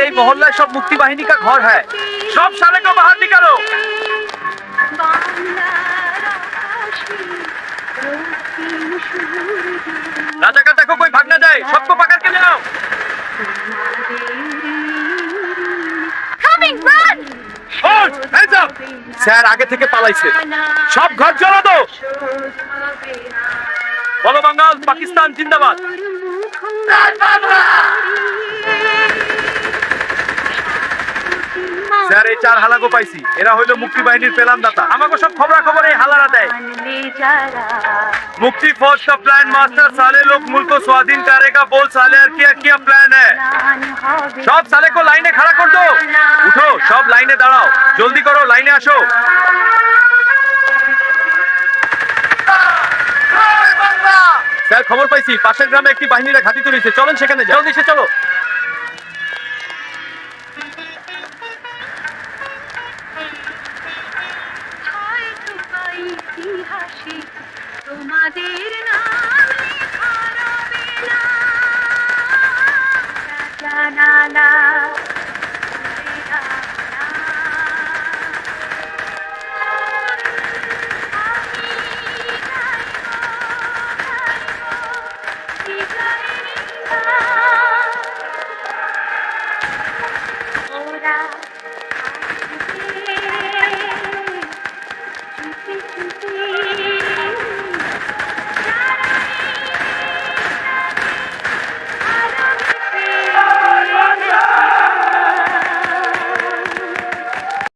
এই मोहल्ला सब मुक्ति बाहिनी का घर है। सब साले को बाहर निकालो। राजा का देखो कोई भाग ना जाए, सबको पकड़ के ले आओ। Coming, run! Hold, hands up! Sir আগে থেকে পালাইছে। সব ঘর জ্বালা দাও। বলো বাঙ্গাল, পাকিস্তান জিন্দাবাদ। স্যার এই চার হালাগো পাইছি, এরা হইলো মুক্তি বাহিনীর পেলাম দাতা। আমাকে সব খবরাখবর এই হালারা দেয়। मुक्ति फौज का प्लान मास्टर, साले लोग मुल्क को स्वाधीन करेगा बोल साले, और क्या क्या प्लान है? सब साले को लाइने खड़ा कर दो। उठो, सब लाइने दाঁড়াও, जल्दी करो, लाइने আসো। স্যার খবর পাইছি পাশের গ্রামে একটি বাহিনীরা ঘাঁটি তুলেছে, চলেন সেখানে যাই। জলদি সে চলো।